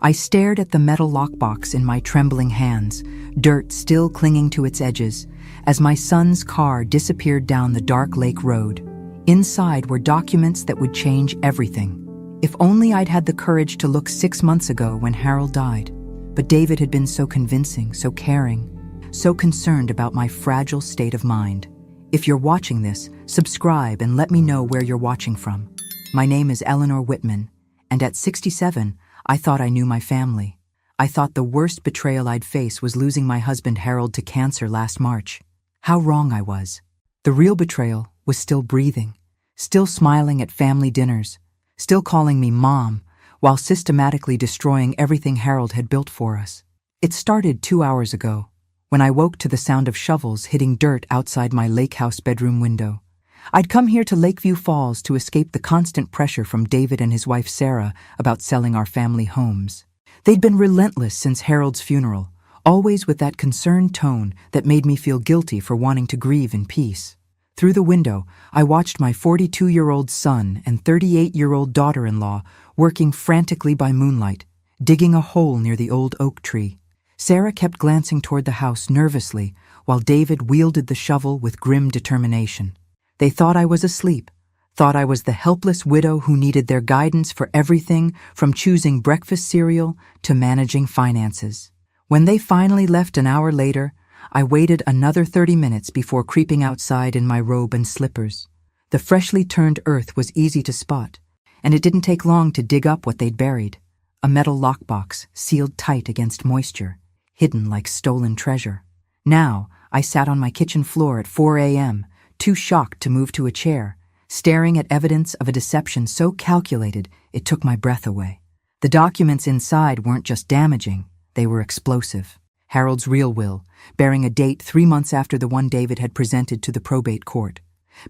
I stared at the metal lockbox in my trembling hands, dirt still clinging to its edges, as my son's car disappeared down the dark lake road. Inside were documents that would change everything. If only I'd had the courage to look 6 months ago when Harold died. But David had been so convincing, so caring, so concerned about my fragile state of mind. If you're watching this, subscribe and let me know where you're watching from. My name is Eleanor Whitman, and at 67, I thought I knew my family. I thought the worst betrayal I'd face was losing my husband Harold to cancer last March. How wrong I was. The real betrayal was still breathing, still smiling at family dinners, still calling me Mom, while systematically destroying everything Harold had built for us. It started 2 hours ago, when I woke to the sound of shovels hitting dirt outside my lake house bedroom window. I'd come here to Lakeview Falls to escape the constant pressure from David and his wife Sarah about selling our family homes. They'd been relentless since Harold's funeral, always with that concerned tone that made me feel guilty for wanting to grieve in peace. Through the window, I watched my 42-year-old son and 38-year-old daughter-in-law working frantically by moonlight, digging a hole near the old oak tree. Sarah kept glancing toward the house nervously, while David wielded the shovel with grim determination. They thought I was asleep, thought I was the helpless widow who needed their guidance for everything from choosing breakfast cereal to managing finances. When they finally left an hour later, I waited another 30 minutes before creeping outside in my robe and slippers. The freshly turned earth was easy to spot, and it didn't take long to dig up what they'd buried. A metal lockbox sealed tight against moisture, hidden like stolen treasure. Now, I sat on my kitchen floor at 4 a.m., too shocked to move to a chair, staring at evidence of a deception so calculated it took my breath away. The documents inside weren't just damaging, they were explosive. Harold's real will, bearing a date 3 months after the one David had presented to the probate court.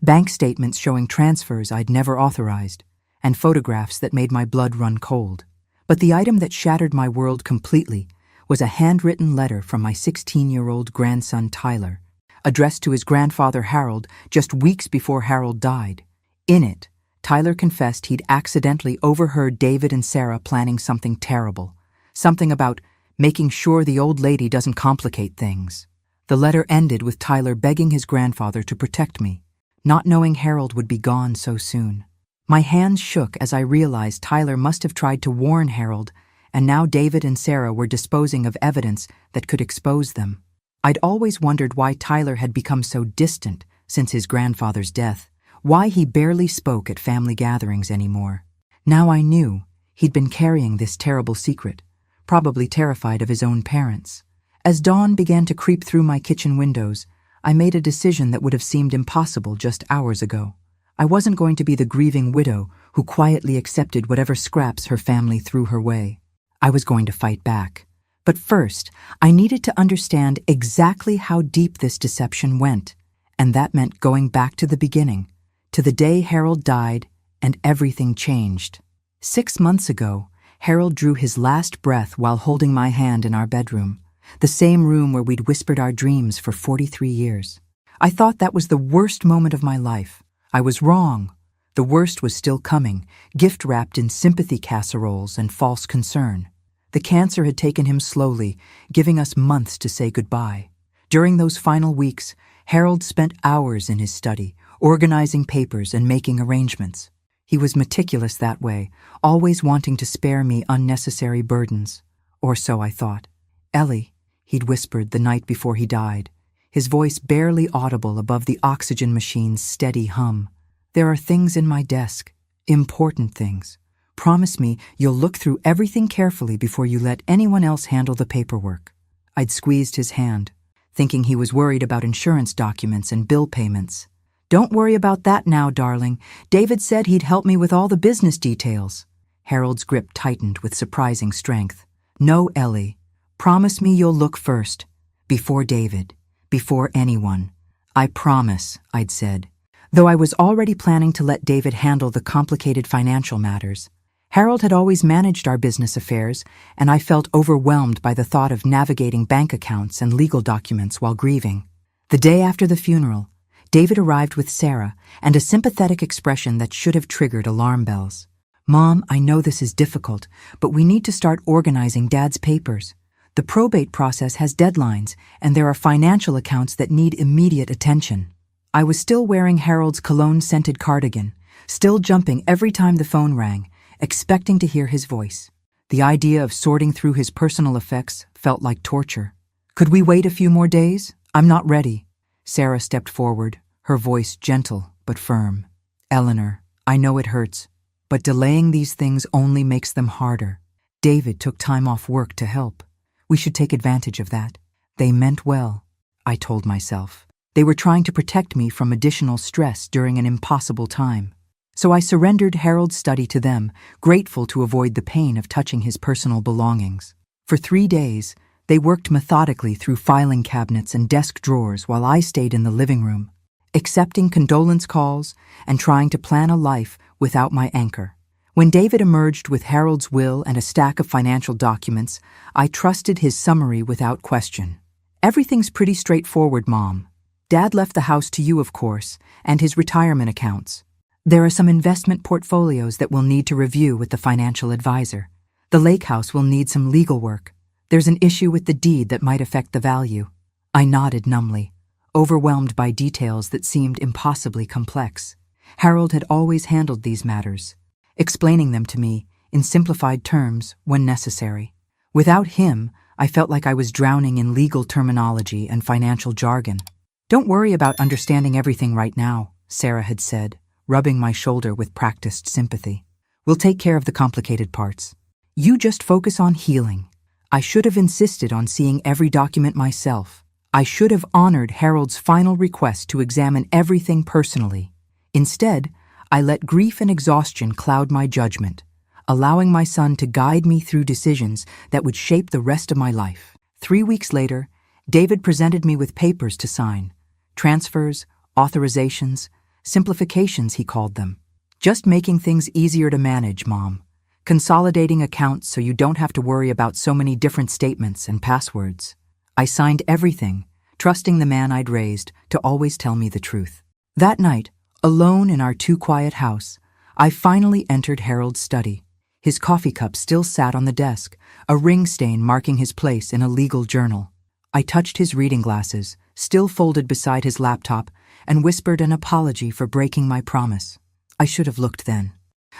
Bank statements showing transfers I'd never authorized, and photographs that made my blood run cold. But the item that shattered my world completely was a handwritten letter from my 16-year-old grandson Tyler, addressed to his grandfather Harold just weeks before Harold died. In it, Tyler confessed he'd accidentally overheard David and Sarah planning something terrible, something about making sure the old lady doesn't complicate things. The letter ended with Tyler begging his grandfather to protect me, not knowing Harold would be gone so soon. My hands shook as I realized Tyler must have tried to warn Harold, and now David and Sarah were disposing of evidence that could expose them. I'd always wondered why Tyler had become so distant since his grandfather's death, why he barely spoke at family gatherings anymore. Now I knew he'd been carrying this terrible secret, probably terrified of his own parents. As dawn began to creep through my kitchen windows, I made a decision that would have seemed impossible just hours ago. I wasn't going to be the grieving widow who quietly accepted whatever scraps her family threw her way. I was going to fight back. But first, I needed to understand exactly how deep this deception went, and that meant going back to the beginning, to the day Harold died and everything changed. 6 months ago, Harold drew his last breath while holding my hand in our bedroom, the same room where we'd whispered our dreams for 43 years. I thought that was the worst moment of my life. I was wrong. The worst was still coming, gift-wrapped in sympathy casseroles and false concern. The cancer had taken him slowly, giving us months to say goodbye. During those final weeks, Harold spent hours in his study, organizing papers and making arrangements. He was meticulous that way, always wanting to spare me unnecessary burdens. Or so I thought. "Ellie," he'd whispered the night before he died, his voice barely audible above the oxygen machine's steady hum. "There are things in my desk, important things. Promise me you'll look through everything carefully before you let anyone else handle the paperwork." I'd squeezed his hand, thinking he was worried about insurance documents and bill payments. "Don't worry about that now, darling. David said he'd help me with all the business details." Harold's grip tightened with surprising strength. "No, Ellie. Promise me you'll look first. Before David. Before anyone. I promise," I'd said, though I was already planning to let David handle the complicated financial matters. Harold had always managed our business affairs, and I felt overwhelmed by the thought of navigating bank accounts and legal documents while grieving. The day after the funeral, David arrived with Sarah and a sympathetic expression that should have triggered alarm bells. "Mom, I know this is difficult, but we need to start organizing Dad's papers. The probate process has deadlines, and there are financial accounts that need immediate attention." I was still wearing Harold's cologne-scented cardigan, still jumping every time the phone rang, expecting to hear his voice. The idea of sorting through his personal effects felt like torture. "Could we wait a few more days? I'm not ready." Sarah stepped forward, her voice gentle but firm. "Eleanor, I know it hurts, but delaying these things only makes them harder. David took time off work to help. We should take advantage of that." They meant well, I told myself. They were trying to protect me from additional stress during an impossible time. So I surrendered Harold's study to them, grateful to avoid the pain of touching his personal belongings. For 3 days, they worked methodically through filing cabinets and desk drawers while I stayed in the living room, accepting condolence calls and trying to plan a life without my anchor. When David emerged with Harold's will and a stack of financial documents, I trusted his summary without question. "Everything's pretty straightforward, Mom. Dad left the house to you, of course, and his retirement accounts. There are some investment portfolios that we'll need to review with the financial advisor. The lake house will need some legal work. There's an issue with the deed that might affect the value." I nodded numbly, overwhelmed by details that seemed impossibly complex. Harold had always handled these matters, explaining them to me in simplified terms when necessary. Without him, I felt like I was drowning in legal terminology and financial jargon. "Don't worry about understanding everything right now," Sarah had said, rubbing my shoulder with practiced sympathy. "We'll take care of the complicated parts. You just focus on healing." I should have insisted on seeing every document myself. I should have honored Harold's final request to examine everything personally. Instead, I let grief and exhaustion cloud my judgment, allowing my son to guide me through decisions that would shape the rest of my life. 3 weeks later, David presented me with papers to sign. Transfers, authorizations, simplifications, he called them. "Just making things easier to manage, Mom. Consolidating accounts so you don't have to worry about so many different statements and passwords." I signed everything, trusting the man I'd raised to always tell me the truth. That night, alone in our too-quiet house, I finally entered Harold's study. His coffee cup still sat on the desk, a ring stain marking his place in a legal journal. I touched his reading glasses, still folded beside his laptop, and whispered an apology for breaking my promise. I should have looked then.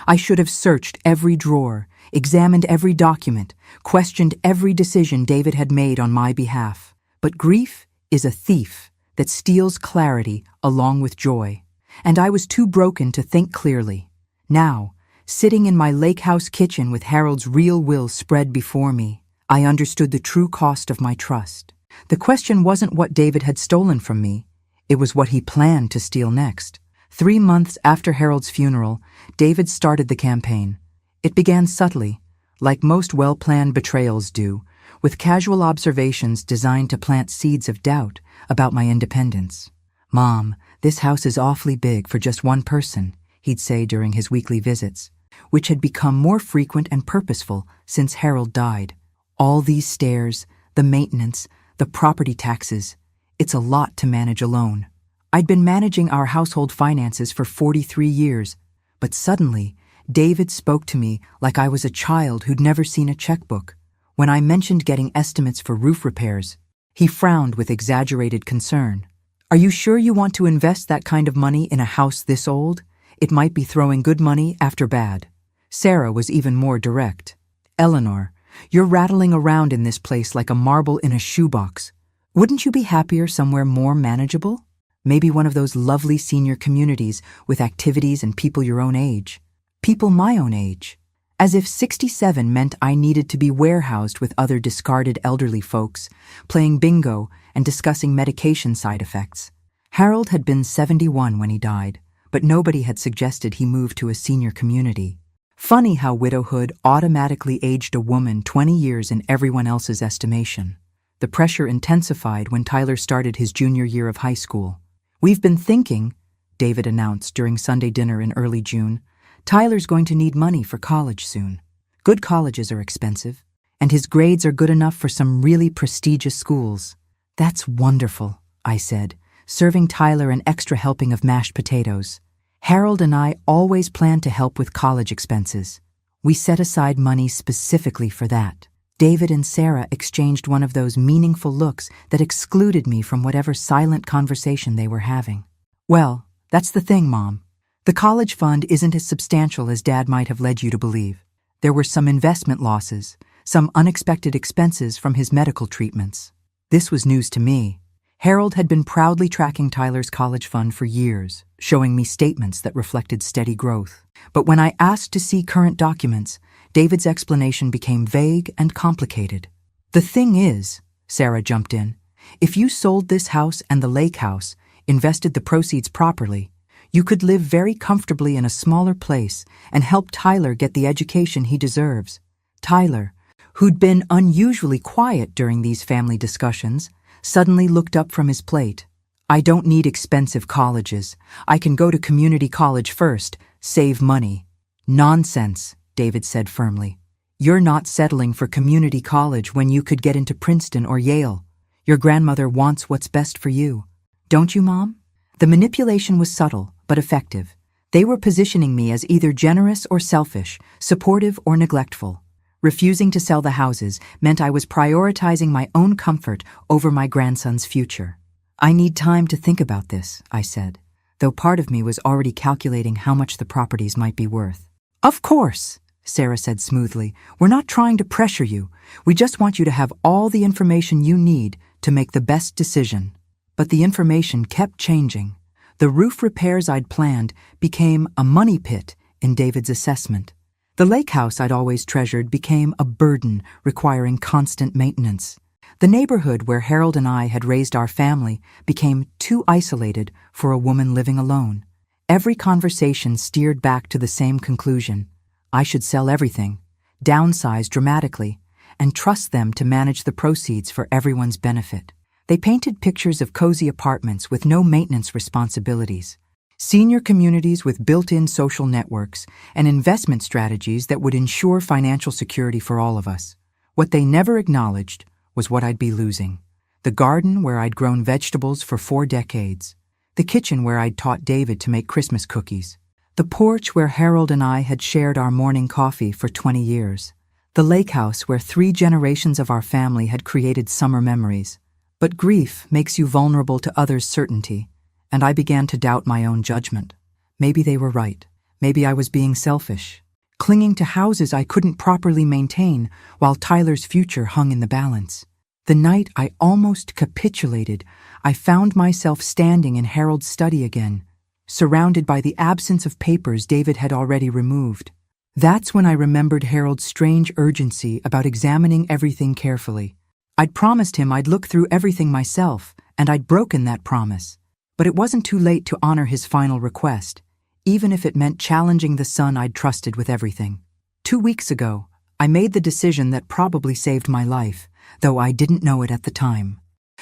I should have searched every drawer, examined every document, questioned every decision David had made on my behalf. But grief is a thief that steals clarity along with joy, and I was too broken to think clearly. Now, sitting in my lake house kitchen with Harold's real will spread before me, I understood the true cost of my trust. The question wasn't what David had stolen from me. It was what he planned to steal next. 3 months after Harold's funeral, David started the campaign. It began subtly, like most well-planned betrayals do, with casual observations designed to plant seeds of doubt about my independence. "Mom, this house is awfully big for just one person," he'd say during his weekly visits, which had become more frequent and purposeful since Harold died. "All these stairs, the maintenance, the property taxes, it's a lot to manage alone." I'd been managing our household finances for 43 years, but suddenly, David spoke to me like I was a child who'd never seen a checkbook. When I mentioned getting estimates for roof repairs, he frowned with exaggerated concern. "Are you sure you want to invest that kind of money in a house this old? It might be throwing good money after bad." Sarah was even more direct. "Eleanor, you're rattling around in this place like a marble in a shoebox. Wouldn't you be happier somewhere more manageable? Maybe one of those lovely senior communities with activities and people your own age. People my own age." As if 67 meant I needed to be warehoused with other discarded elderly folks, playing bingo and discussing medication side effects. Harold had been 71 when he died, but nobody had suggested he move to a senior community. Funny how widowhood automatically aged a woman 20 years in everyone else's estimation. The pressure intensified when Tyler started his junior year of high school. "We've been thinking," David announced during Sunday dinner in early June, "Tyler's going to need money for college soon. Good colleges are expensive, and his grades are good enough for some really prestigious schools." "That's wonderful," I said, serving Tyler an extra helping of mashed potatoes. Harold and I always planned to help with college expenses. We set aside money specifically for that. David and Sarah exchanged one of those meaningful looks that excluded me from whatever silent conversation they were having. Well, that's the thing, Mom. The college fund isn't as substantial as Dad might have led you to believe. There were some investment losses, some unexpected expenses from his medical treatments. This was news to me. Harold had been proudly tracking Tyler's college fund for years, showing me statements that reflected steady growth. But when I asked to see current documents, David's explanation became vague and complicated. The thing is, Sarah jumped in, if you sold this house and the lake house, invested the proceeds properly, you could live very comfortably in a smaller place and help Tyler get the education he deserves. Tyler, who'd been unusually quiet during these family discussions, suddenly looked up from his plate. I don't need expensive colleges. I can go to community college first, save money. Nonsense, David said firmly. You're not settling for community college when you could get into Princeton or Yale. Your grandmother wants what's best for you. Don't you, Mom? The manipulation was subtle, but effective. They were positioning me as either generous or selfish, supportive or neglectful. Refusing to sell the houses meant I was prioritizing my own comfort over my grandson's future. I need time to think about this, I said, though part of me was already calculating how much the properties might be worth. Of course, Sarah said smoothly. We're not trying to pressure you. We just want you to have all the information you need to make the best decision. But the information kept changing. The roof repairs I'd planned became a money pit in David's assessment. The lake house I'd always treasured became a burden requiring constant maintenance. The neighborhood where Harold and I had raised our family became too isolated for a woman living alone. Every conversation steered back to the same conclusion. I should sell everything, downsize dramatically, and trust them to manage the proceeds for everyone's benefit. They painted pictures of cozy apartments with no maintenance responsibilities, senior communities with built-in social networks, and investment strategies that would ensure financial security for all of us. What they never acknowledged was what I'd be losing. The garden where I'd grown vegetables for 4 decades. The kitchen where I'd taught David to make Christmas cookies. The porch where Harold and I had shared our morning coffee for 20 years. The lake house where 3 generations of our family had created summer memories. But grief makes you vulnerable to others' certainty, and I began to doubt my own judgment. Maybe they were right. Maybe I was being selfish, clinging to houses I couldn't properly maintain while Tyler's future hung in the balance. The night I almost capitulated, I found myself standing in Harold's study again, surrounded by the absence of papers David had already removed. That's when I remembered Harold's strange urgency about examining everything carefully. I'd promised him I'd look through everything myself, and I'd broken that promise. But it wasn't too late to honor his final request, even if it meant challenging the son I'd trusted with everything. 2 weeks ago, I made the decision that probably saved my life, though I didn't know it at the time.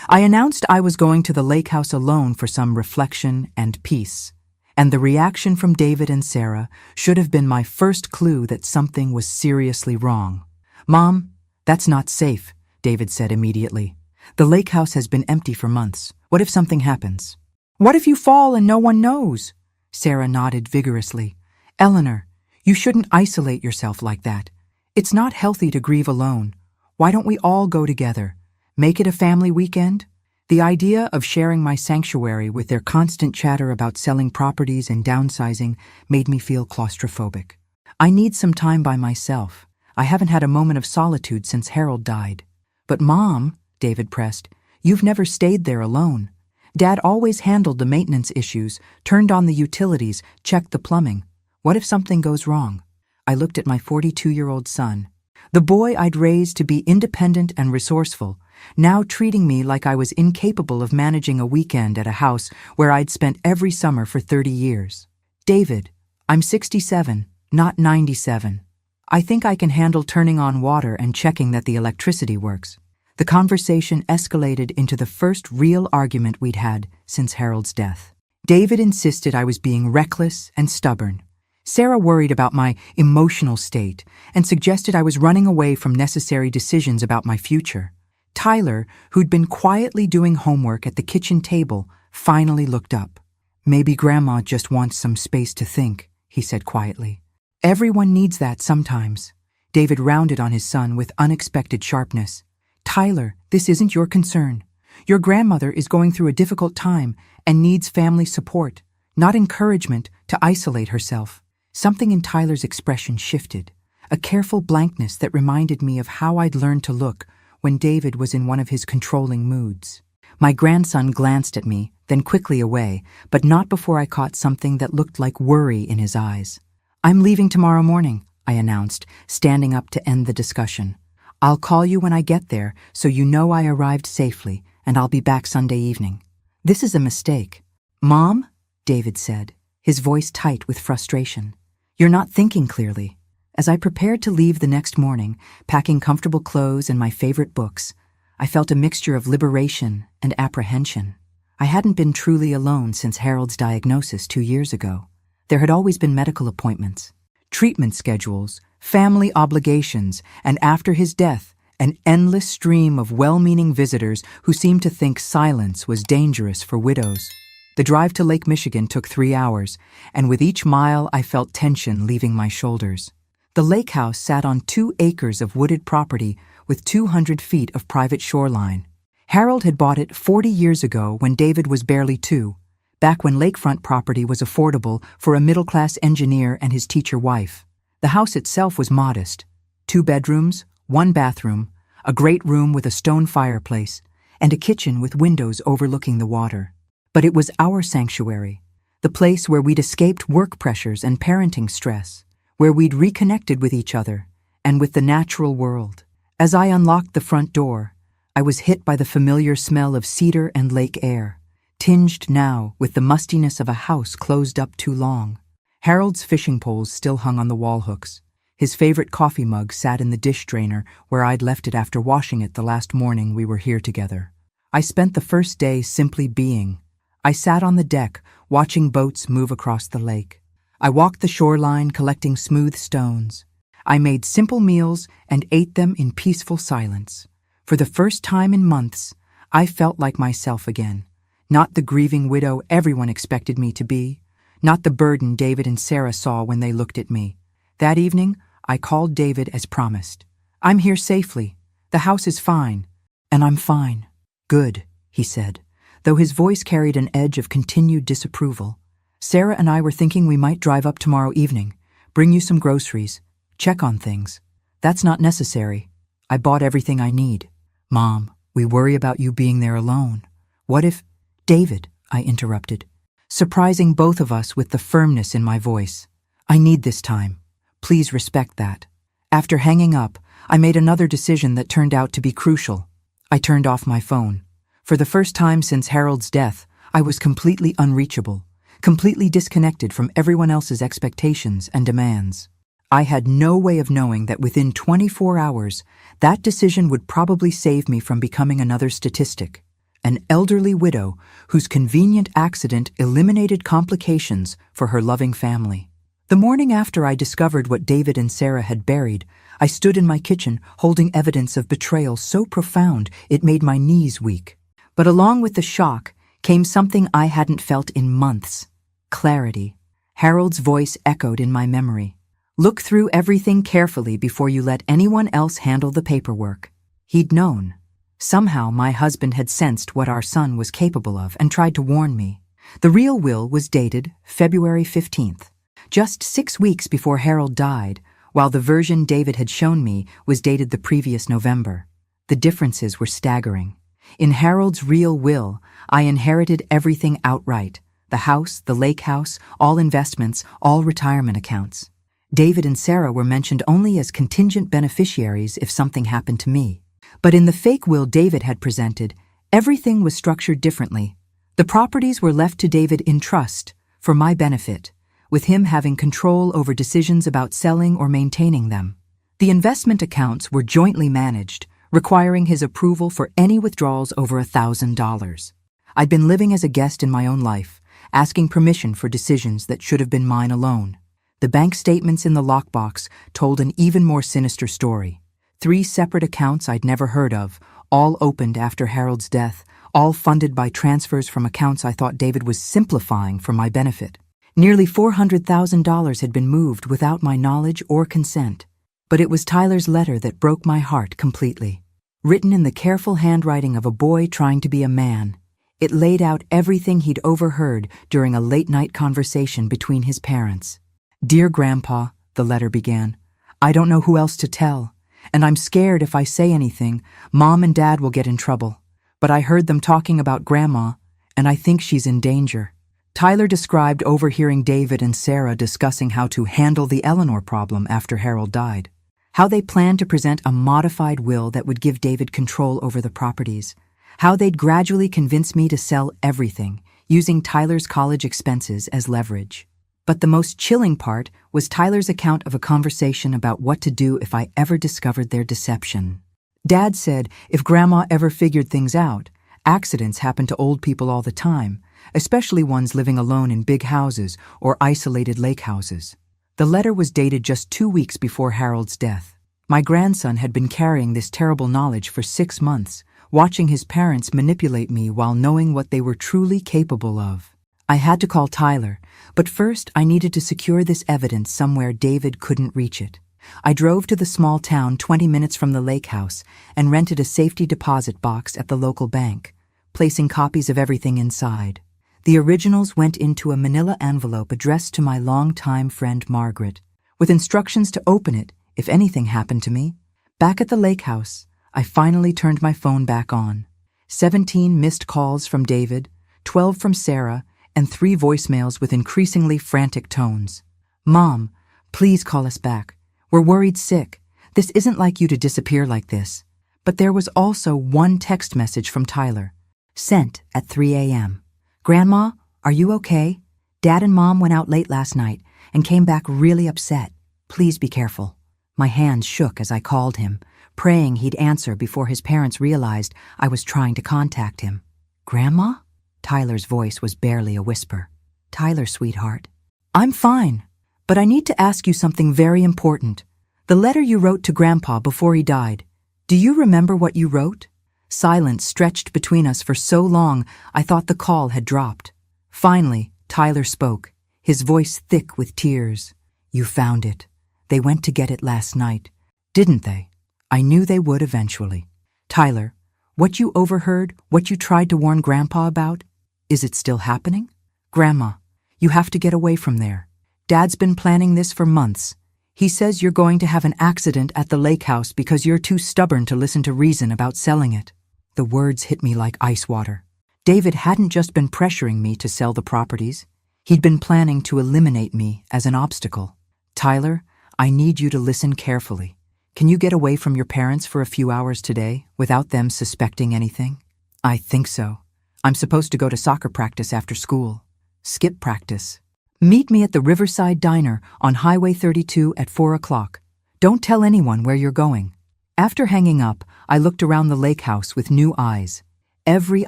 I announced I was going to the lake house alone for some reflection and peace, and the reaction from David and Sarah should have been my first clue that something was seriously wrong. Mom, that's not safe, David said immediately. The lake house has been empty for months. What if something happens? What if you fall and no one knows? Sarah nodded vigorously. Eleanor, you shouldn't isolate yourself like that. It's not healthy to grieve alone. Why don't we all go together? Make it a family weekend? The idea of sharing my sanctuary with their constant chatter about selling properties and downsizing made me feel claustrophobic. I need some time by myself. I haven't had a moment of solitude since Harold died. But Mom, David pressed, you've never stayed there alone. Dad always handled the maintenance issues, turned on the utilities, checked the plumbing. What if something goes wrong? I looked at my 42-year-old son, the boy I'd raised to be independent and resourceful, now treating me like I was incapable of managing a weekend at a house where I'd spent every summer for 30 years. David, I'm 67, not 97. I think I can handle turning on water and checking that the electricity works. The conversation escalated into the first real argument we'd had since Harold's death. David insisted I was being reckless and stubborn. Sarah worried about my emotional state and suggested I was running away from necessary decisions about my future. Tyler, who'd been quietly doing homework at the kitchen table, finally looked up. "Maybe Grandma just wants some space to think," he said quietly. "Everyone needs that sometimes." David rounded on his son with unexpected sharpness. "Tyler, this isn't your concern. Your grandmother is going through a difficult time and needs family support, not encouragement to isolate herself." Something in Tyler's expression shifted, a careful blankness that reminded me of how I'd learned to look when David was in one of his controlling moods. My grandson glanced at me, then quickly away, but not before I caught something that looked like worry in his eyes. "I'm leaving tomorrow morning," I announced, standing up to end the discussion. "I'll call you when I get there so you know I arrived safely, and I'll be back Sunday evening." "This is a mistake." "Mom?" David said, his voice tight with frustration. "You're not thinking clearly." As I prepared to leave the next morning, packing comfortable clothes and my favorite books, I felt a mixture of liberation and apprehension. I hadn't been truly alone since Harold's diagnosis 2 years ago. There had always been medical appointments, treatment schedules, family obligations, and after his death, an endless stream of well-meaning visitors who seemed to think silence was dangerous for widows. The drive to Lake Michigan took 3 hours, and with each mile I felt tension leaving my shoulders. The lake house sat on 2 acres of wooded property with 200 feet of private shoreline. Harold had bought it 40 years ago when David was barely 2, back when lakefront property was affordable for a middle-class engineer and his teacher wife. The house itself was modest: 2 bedrooms, 1 bathroom, a great room with a stone fireplace, and a kitchen with windows overlooking the water. But it was our sanctuary, the place where we'd escaped work pressures and parenting stress, where we'd reconnected with each other and with the natural world. As I unlocked the front door, I was hit by the familiar smell of cedar and lake air, tinged now with the mustiness of a house closed up too long. Harold's fishing poles still hung on the wall hooks. His favorite coffee mug sat in the dish drainer where I'd left it after washing it the last morning we were here together. I spent the first day simply being. I sat on the deck, watching boats move across the lake. I walked the shoreline, collecting smooth stones. I made simple meals and ate them in peaceful silence. For the first time in months, I felt like myself again. Not the grieving widow everyone expected me to be. Not the burden David and Sarah saw when they looked at me. That evening, I called David as promised. "I'm here safely. The house is fine. And I'm fine." "Good," he said, though his voice carried an edge of continued disapproval. "Sarah and I were thinking we might drive up tomorrow evening, bring you some groceries, check on things." "That's not necessary. I bought everything I need." "Mom, we worry about you being there alone. What if—" "David," I interrupted, surprising both of us with the firmness in my voice. "I need this time. Please respect that." After hanging up, I made another decision that turned out to be crucial. I turned off my phone. For the first time since Harold's death, I was completely unreachable, completely disconnected from everyone else's expectations and demands. I had no way of knowing that within 24 hours, that decision would probably save me from becoming another statistic, an elderly widow whose convenient accident eliminated complications for her loving family. The morning after I discovered what David and Sarah had buried, I stood in my kitchen holding evidence of betrayal so profound it made my knees weak. But along with the shock came something I hadn't felt in months: clarity. Harold's voice echoed in my memory. "Look through everything carefully before you let anyone else handle the paperwork." He'd known. Somehow my husband had sensed what our son was capable of and tried to warn me. The real will was dated February 15th, just 6 weeks before Harold died, while the version David had shown me was dated the previous November. The differences were staggering. In Harold's real will, I inherited everything outright: the house, the lake house, all investments, all retirement accounts. David and Sarah were mentioned only as contingent beneficiaries if something happened to me. But in the fake will David had presented, everything was structured differently. The properties were left to David in trust, for my benefit, with him having control over decisions about selling or maintaining them. The investment accounts were jointly managed, requiring his approval for any withdrawals over $1,000. I'd been living as a guest in my own life, asking permission for decisions that should have been mine alone. The bank statements in the lockbox told an even more sinister story. 3 separate accounts I'd never heard of, all opened after Harold's death, all funded by transfers from accounts I thought David was simplifying for my benefit. Nearly $400,000 had been moved without my knowledge or consent. But it was Tyler's letter that broke my heart completely. Written in the careful handwriting of a boy trying to be a man, it laid out everything he'd overheard during a late-night conversation between his parents. "Dear Grandpa," the letter began, "I don't know who else to tell, and I'm scared if I say anything, Mom and Dad will get in trouble. But I heard them talking about Grandma, and I think she's in danger." Tyler described overhearing David and Sarah discussing how to handle the Eleanor problem after Harold died, how they planned to present a modified will that would give David control over the properties, how they'd gradually convince me to sell everything, using Tyler's college expenses as leverage. But the most chilling part was Tyler's account of a conversation about what to do if I ever discovered their deception. Dad said if Grandma ever figured things out, accidents happen to old people all the time, especially ones living alone in big houses or isolated lake houses. The letter was dated just 2 weeks before Harold's death. My grandson had been carrying this terrible knowledge for 6 months, watching his parents manipulate me while knowing what they were truly capable of. I had to call Tyler, but first I needed to secure this evidence somewhere David couldn't reach it. I drove to the small town 20 minutes from the lake house and rented a safety deposit box at the local bank, placing copies of everything inside. The originals went into a manila envelope addressed to my longtime friend Margaret, with instructions to open it if anything happened to me. Back at the lake house, I finally turned my phone back on. 17 missed calls from David, 12 from Sarah, and 3 voicemails with increasingly frantic tones. "Mom, please call us back. We're worried sick. This isn't like you to disappear like this." But there was also one text message from Tyler, sent at 3 a.m. "Grandma, are you okay? Dad and Mom went out late last night and came back really upset. Please be careful." My hands shook as I called him, praying he'd answer before his parents realized I was trying to contact him. "Grandma?" Tyler's voice was barely a whisper. "Tyler, sweetheart. I'm fine, but I need to ask you something very important. The letter you wrote to Grandpa before he died. Do you remember what you wrote?" Silence stretched between us for so long I thought the call had dropped. Finally, Tyler spoke, his voice thick with tears. "You found it. They went to get it last night, didn't they? I knew they would eventually. Tyler, what you overheard, what you tried to warn Grandpa about, is it still happening? Grandma, you have to get away from there. Dad's been planning this for months. He says you're going to have an accident at the lake house because you're too stubborn to listen to reason about selling it." The words hit me like ice water. David hadn't just been pressuring me to sell the properties. He'd been planning to eliminate me as an obstacle. "Tyler, I need you to listen carefully. Can you get away from your parents for a few hours today without them suspecting anything?" "I think so. I'm supposed to go to soccer practice after school." "Skip practice. Meet me at the Riverside Diner on Highway 32 at 4 o'clock. Don't tell anyone where you're going." After hanging up, I looked around the lake house with new eyes. Every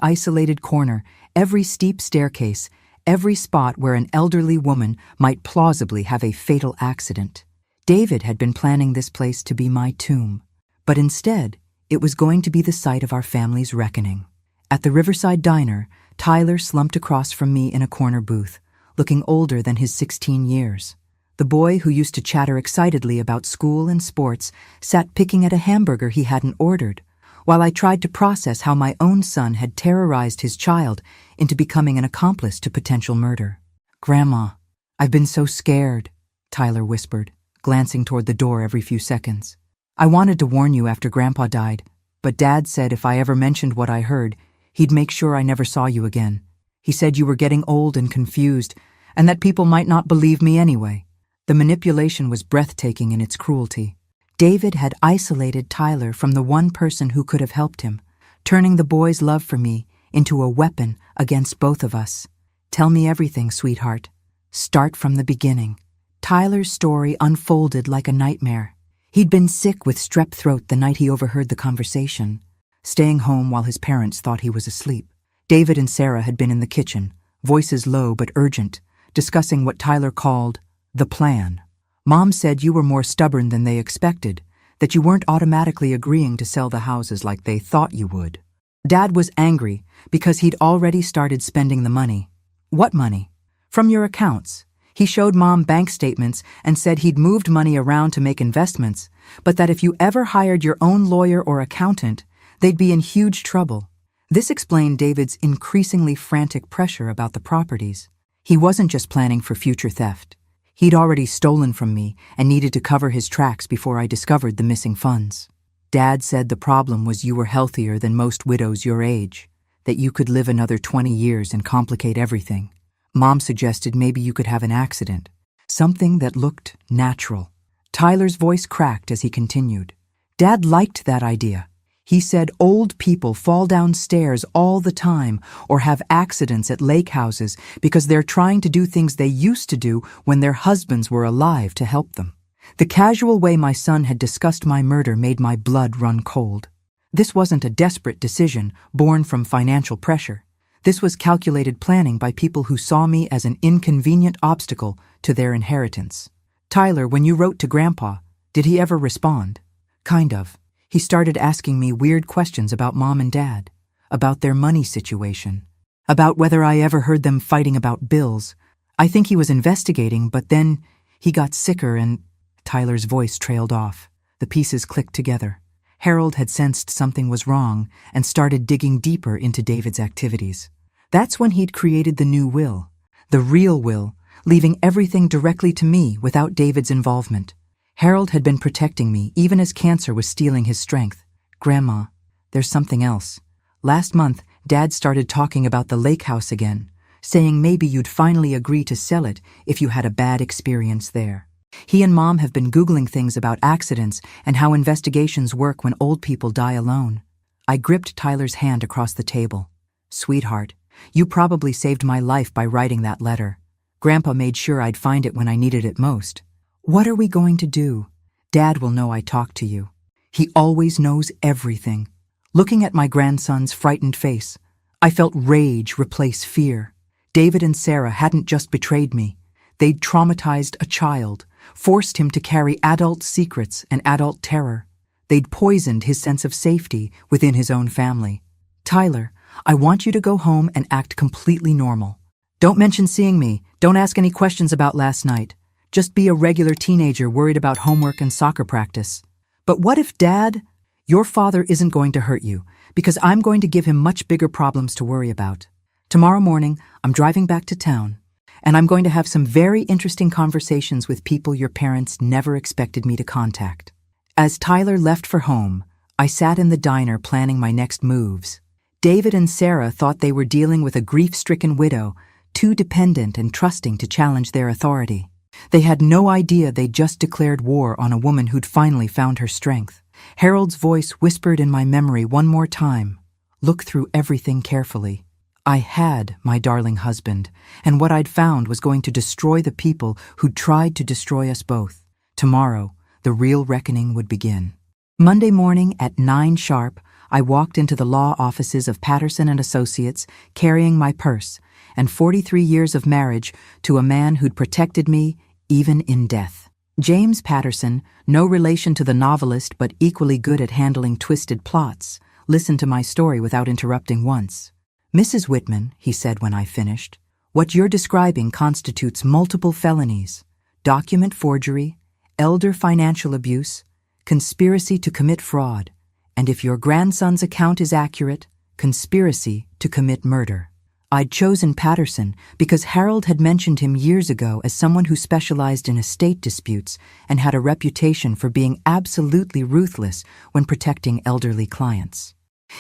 isolated corner, every steep staircase, every spot where an elderly woman might plausibly have a fatal accident. David had been planning this place to be my tomb, but instead, it was going to be the site of our family's reckoning. At the Riverside Diner, Tyler slumped across from me in a corner booth, looking older than his 16 years. The boy who used to chatter excitedly about school and sports sat picking at a hamburger he hadn't ordered, while I tried to process how my own son had terrorized his child into becoming an accomplice to potential murder. "Grandma, I've been so scared," Tyler whispered, glancing toward the door every few seconds. "I wanted to warn you after Grandpa died, but Dad said if I ever mentioned what I heard, he'd make sure I never saw you again. He said you were getting old and confused, and that people might not believe me anyway." The manipulation was breathtaking in its cruelty. David had isolated Tyler from the one person who could have helped him, turning the boy's love for me into a weapon against both of us. "Tell me everything, sweetheart. Start from the beginning." Tyler's story unfolded like a nightmare. He'd been sick with strep throat the night he overheard the conversation, staying home while his parents thought he was asleep. David and Sarah had been in the kitchen, voices low but urgent, discussing what Tyler called the plan. "Mom said you were more stubborn than they expected, that you weren't automatically agreeing to sell the houses like they thought you would." Dad was angry because he'd already started spending the money. What money? From your accounts. He showed Mom bank statements and said he'd moved money around to make investments, but that if you ever hired your own lawyer or accountant, they'd be in huge trouble. This explained David's increasingly frantic pressure about the properties. He wasn't just planning for future theft. He'd already stolen from me and needed to cover his tracks before I discovered the missing funds. Dad said the problem was you were healthier than most widows your age, that you could live another 20 years and complicate everything. Mom suggested maybe you could have an accident, something that looked natural. Tyler's voice cracked as he continued. Dad liked that idea. He said old people fall down stairs all the time or have accidents at lake houses because they're trying to do things they used to do when their husbands were alive to help them. The casual way my son had discussed my murder made my blood run cold. This wasn't a desperate decision born from financial pressure. This was calculated planning by people who saw me as an inconvenient obstacle to their inheritance. Tyler, when you wrote to Grandpa, did he ever respond? Kind of. He started asking me weird questions about Mom and Dad, about their money situation, about whether I ever heard them fighting about bills. I think he was investigating, but then he got sicker and... Tyler's voice trailed off. The pieces clicked together. Harold had sensed something was wrong and started digging deeper into David's activities. That's when he'd created the new will, the real will, leaving everything directly to me without David's involvement. Harold had been protecting me even as cancer was stealing his strength. Grandma, there's something else. Last month, Dad started talking about the lake house again, saying maybe you'd finally agree to sell it if you had a bad experience there. He and Mom have been Googling things about accidents and how investigations work when old people die alone. I gripped Tyler's hand across the table. Sweetheart, you probably saved my life by writing that letter. Grandpa made sure I'd find it when I needed it most. What are we going to do? Dad will know I talked to you. He always knows everything. Looking at my grandson's frightened face, I felt rage replace fear. David and Sarah hadn't just betrayed me. They'd traumatized a child, forced him to carry adult secrets and adult terror. They'd poisoned his sense of safety within his own family. Tyler, I want you to go home and act completely normal. Don't mention seeing me. Don't ask any questions about last night. Just be a regular teenager worried about homework and soccer practice. But what if Dad? Your father isn't going to hurt you, because I'm going to give him much bigger problems to worry about. Tomorrow morning, I'm driving back to town, and I'm going to have some very interesting conversations with people your parents never expected me to contact. As Tyler left for home, I sat in the diner planning my next moves. David and Sarah thought they were dealing with a grief-stricken widow, too dependent and trusting to challenge their authority. They had no idea they'd just declared war on a woman who'd finally found her strength. Harold's voice whispered in my memory one more time. Look through everything carefully. I had my darling husband, and what I'd found was going to destroy the people who'd tried to destroy us both. Tomorrow, the real reckoning would begin. Monday morning at 9 sharp, I walked into the law offices of Patterson and Associates, carrying my purse and 43 years of marriage to a man who'd protected me even in death. James Patterson, no relation to the novelist but equally good at handling twisted plots, listened to my story without interrupting once. Mrs. Whitman, he said when I finished, what you're describing constitutes multiple felonies: document forgery, elder financial abuse, conspiracy to commit fraud, and if your grandson's account is accurate, conspiracy to commit murder. I'd chosen Patterson because Harold had mentioned him years ago as someone who specialized in estate disputes and had a reputation for being absolutely ruthless when protecting elderly clients.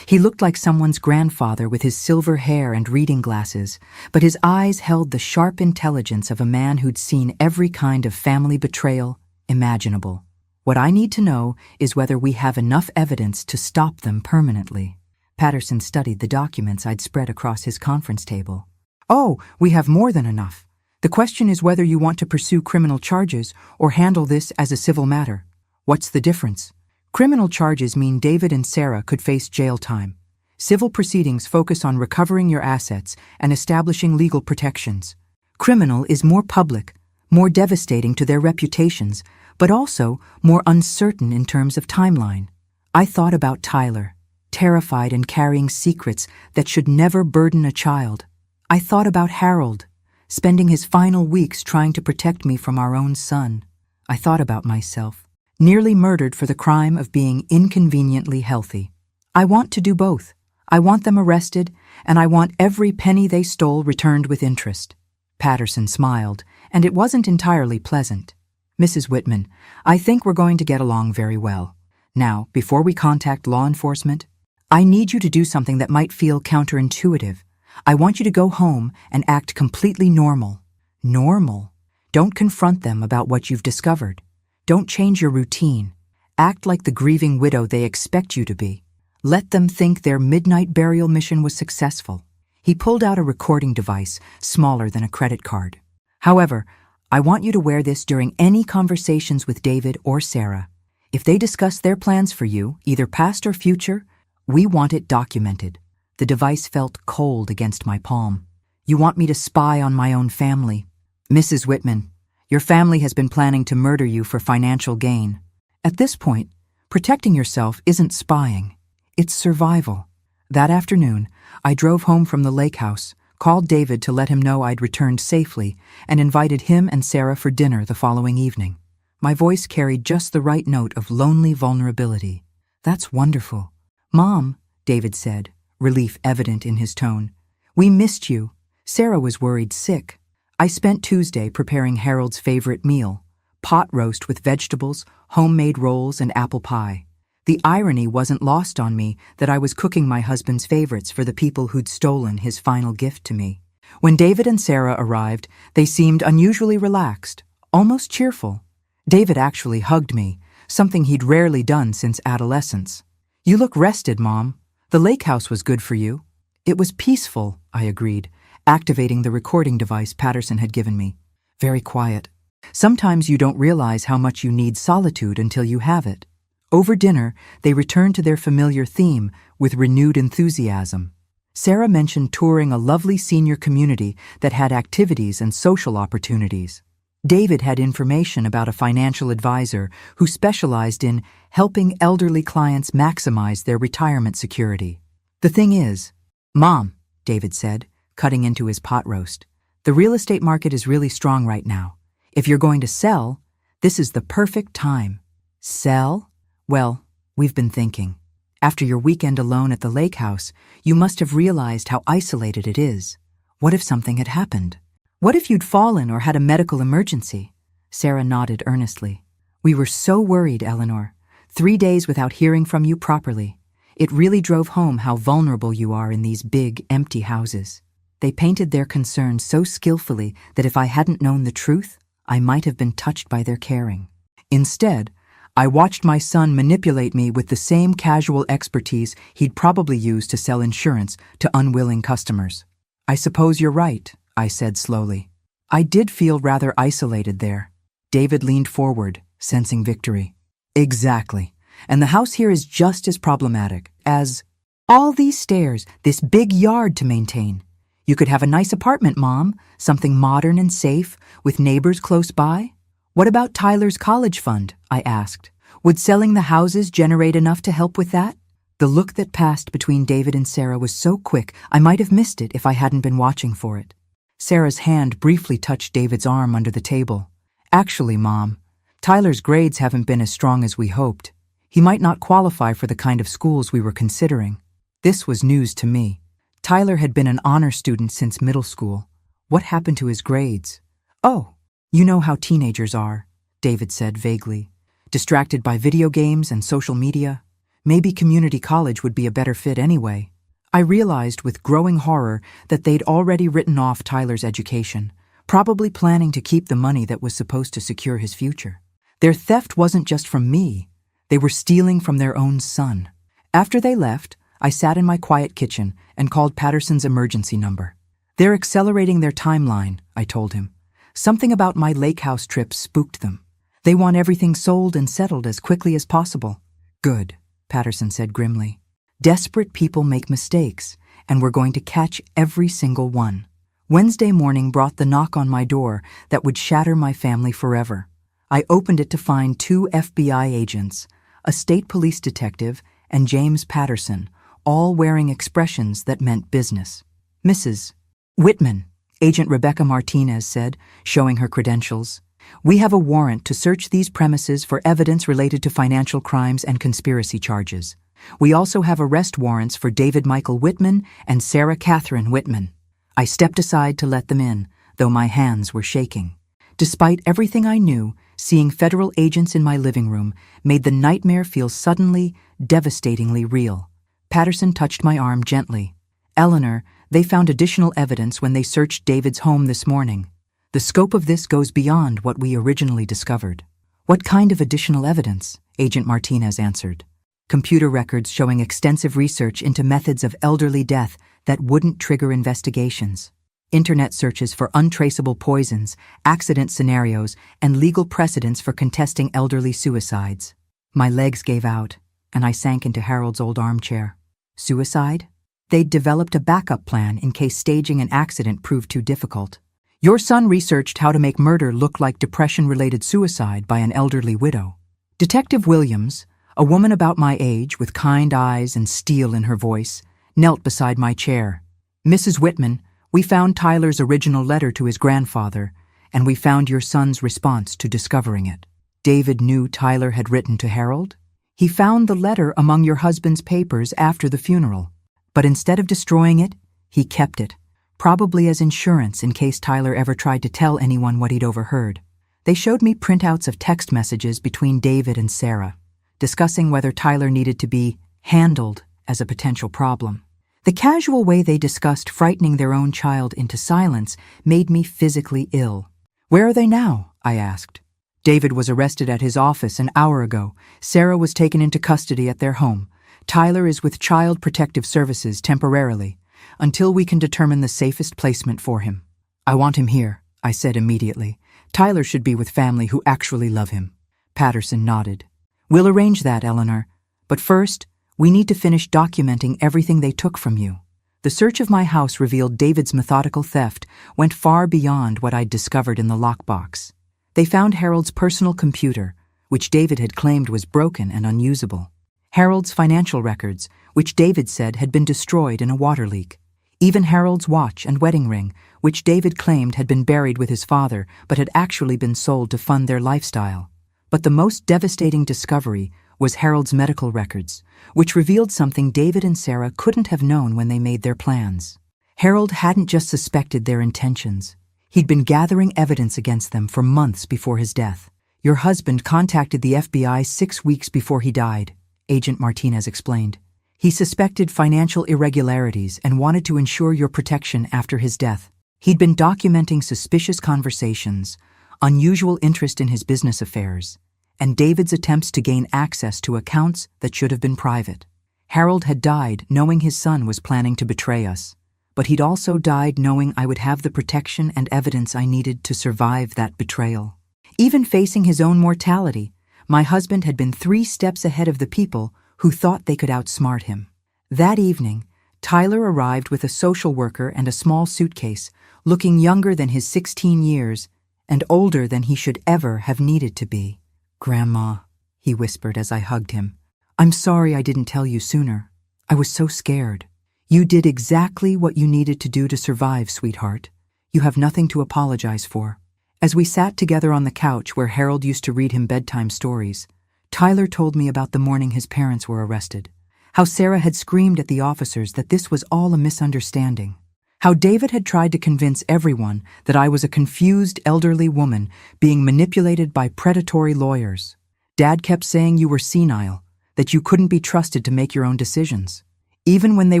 He looked like someone's grandfather with his silver hair and reading glasses, but his eyes held the sharp intelligence of a man who'd seen every kind of family betrayal imaginable. What I need to know is whether we have enough evidence to stop them permanently. Patterson studied the documents I'd spread across his conference table. Oh, we have more than enough. The question is whether you want to pursue criminal charges or handle this as a civil matter. What's the difference? Criminal charges mean David and Sarah could face jail time. Civil proceedings focus on recovering your assets and establishing legal protections. Criminal is more public, more devastating to their reputations, but also more uncertain in terms of timeline. I thought about Tyler. terrified and carrying secrets that should never burden a child. I thought about Harold, spending his final weeks trying to protect me from our own son. I thought about myself, nearly murdered for the crime of being inconveniently healthy. I want to do both. I want them arrested, and I want every penny they stole returned with interest. Patterson smiled, and it wasn't entirely pleasant. Mrs. Whitman, I think we're going to get along very well. Now, before we contact law enforcement, I need you to do something that might feel counterintuitive. I want you to go home and act completely normal. Normal? Don't confront them about what you've discovered. Don't change your routine. Act like the grieving widow they expect you to be. Let them think their midnight burial mission was successful. He pulled out a recording device, smaller than a credit card. However, I want you to wear this during any conversations with David or Sarah. If they discuss their plans for you, either past or future, we want it documented. The device felt cold against my palm. You want me to spy on my own family. Mrs. Whitman, your family has been planning to murder you for financial gain. At this point, protecting yourself isn't spying. It's survival. That afternoon, I drove home from the lake house, called David to let him know I'd returned safely, and invited him and Sarah for dinner the following evening. My voice carried just the right note of lonely vulnerability. That's wonderful. Mom, David said, relief evident in his tone. We missed you. Sarah was worried sick. I spent Tuesday preparing Harold's favorite meal, pot roast with vegetables, homemade rolls, and apple pie. The irony wasn't lost on me that I was cooking my husband's favorites for the people who'd stolen his final gift to me. When David and Sarah arrived, they seemed unusually relaxed, almost cheerful. David actually hugged me, something he'd rarely done since adolescence. You look rested, Mom. The lake house was good for you. It was peaceful, I agreed, activating the recording device Patterson had given me. Very quiet. Sometimes you don't realize how much you need solitude until you have it. Over dinner, they returned to their familiar theme with renewed enthusiasm. Sarah mentioned touring a lovely senior community that had activities and social opportunities. David had information about a financial advisor who specialized in helping elderly clients maximize their retirement security. The thing is, Mom, David said, cutting into his pot roast, the real estate market is really strong right now. If you're going to sell, this is the perfect time. Sell? Well, we've been thinking. After your weekend alone at the lake house, you must have realized how isolated it is. What if something had happened? What if you'd fallen or had a medical emergency? Sarah nodded earnestly. We were so worried, Eleanor. 3 days without hearing from you properly. It really drove home how vulnerable you are in these big, empty houses. They painted their concerns so skillfully that if I hadn't known the truth, I might have been touched by their caring. Instead, I watched my son manipulate me with the same casual expertise he'd probably use to sell insurance to unwilling customers. I suppose you're right, I said slowly. I did feel rather isolated there. David leaned forward, sensing victory. Exactly. And the house here is just as problematic as all these stairs, this big yard to maintain. You could have a nice apartment, Mom, something modern and safe, with neighbors close by. What about Tyler's college fund? I asked. Would selling the houses generate enough to help with that? The look that passed between David and Sarah was so quick I might have missed it if I hadn't been watching for it. Sarah's hand briefly touched David's arm under the table. Actually, Mom, Tyler's grades haven't been as strong as we hoped. He might not qualify for the kind of schools we were considering. This was news to me. Tyler had been an honor student since middle school. What happened to his grades? Oh, you know how teenagers are, David said vaguely. Distracted by video games and social media. Maybe community college would be a better fit anyway. I realized with growing horror that they'd already written off Tyler's education, probably planning to keep the money that was supposed to secure his future. Their theft wasn't just from me. They were stealing from their own son. After they left, I sat in my quiet kitchen and called Patterson's emergency number. They're accelerating their timeline, I told him. Something about my lake house trip spooked them. They want everything sold and settled as quickly as possible. Good, Patterson said grimly. Desperate people make mistakes, and we're going to catch every single one. Wednesday morning brought the knock on my door that would shatter my family forever. I opened it to find 2 FBI agents, a state police detective, and James Patterson, all wearing expressions that meant business. "Mrs. Whitman," Agent Rebecca Martinez said, showing her credentials. "We have a warrant to search these premises for evidence related to financial crimes and conspiracy charges. We also have arrest warrants for David Michael Whitman and Sarah Catherine Whitman." I stepped aside to let them in, though my hands were shaking. Despite everything I knew, seeing federal agents in my living room made the nightmare feel suddenly, devastatingly real. Patterson touched my arm gently. "Eleanor, they found additional evidence when they searched David's home this morning. The scope of this goes beyond what we originally discovered." "What kind of additional evidence?" Agent Martinez answered. "Computer records showing extensive research into methods of elderly death that wouldn't trigger investigations. Internet searches for untraceable poisons, accident scenarios, and legal precedents for contesting elderly suicides." My legs gave out, and I sank into Harold's old armchair. Suicide? They'd developed a backup plan in case staging an accident proved too difficult. "Your son researched how to make murder look like depression-related suicide by an elderly widow." Detective Williams, a woman about my age with kind eyes and steel in her voice, knelt beside my chair. "Mrs. Whitman, we found Tyler's original letter to his grandfather, and we found your son's response to discovering it." David knew Tyler had written to Harold? "He found the letter among your husband's papers after the funeral. But instead of destroying it, he kept it, probably as insurance in case Tyler ever tried to tell anyone what he'd overheard." They showed me printouts of text messages between David and Sarah, discussing whether Tyler needed to be handled as a potential problem. The casual way they discussed frightening their own child into silence made me physically ill. "Where are they now?" I asked. "David was arrested at his office an hour ago. Sarah was taken into custody at their home. Tyler is with Child Protective Services temporarily, until we can determine the safest placement for him." "I want him here," I said immediately. "Tyler should be with family who actually love him." Patterson nodded. "We'll arrange that, Eleanor. But first, we need to finish documenting everything they took from you." The search of my house revealed David's methodical theft went far beyond what I'd discovered in the lockbox. They found Harold's personal computer, which David had claimed was broken and unusable. Harold's financial records, which David said had been destroyed in a water leak. Even Harold's watch and wedding ring, which David claimed had been buried with his father but had actually been sold to fund their lifestyle. But the most devastating discovery was Harold's medical records, which revealed something David and Sarah couldn't have known when they made their plans. Harold hadn't just suspected their intentions. He'd been gathering evidence against them for months before his death. "Your husband contacted the FBI 6 weeks before he died," Agent Martinez explained. "He suspected financial irregularities and wanted to ensure your protection after his death. He'd been documenting suspicious conversations, unusual interest in his business affairs, and David's attempts to gain access to accounts that should have been private. Harold had died knowing his son was planning to betray us, but he'd also died knowing I would have the protection and evidence I needed to survive that betrayal. Even facing his own mortality, my husband had been 3 steps ahead of the people who thought they could outsmart him." That evening, Tyler arrived with a social worker and a small suitcase, looking younger than his 16 years and older than he should ever have needed to be. "Grandma," he whispered as I hugged him, "I'm sorry I didn't tell you sooner. I was so scared." "You did exactly what you needed to do to survive, sweetheart. You have nothing to apologize for." As we sat together on the couch where Harold used to read him bedtime stories, Tyler told me about the morning his parents were arrested, how Sarah had screamed at the officers that this was all a misunderstanding, how David had tried to convince everyone that I was a confused elderly woman being manipulated by predatory lawyers. Dad kept saying you were senile, that you couldn't be trusted to make your own decisions. Even when they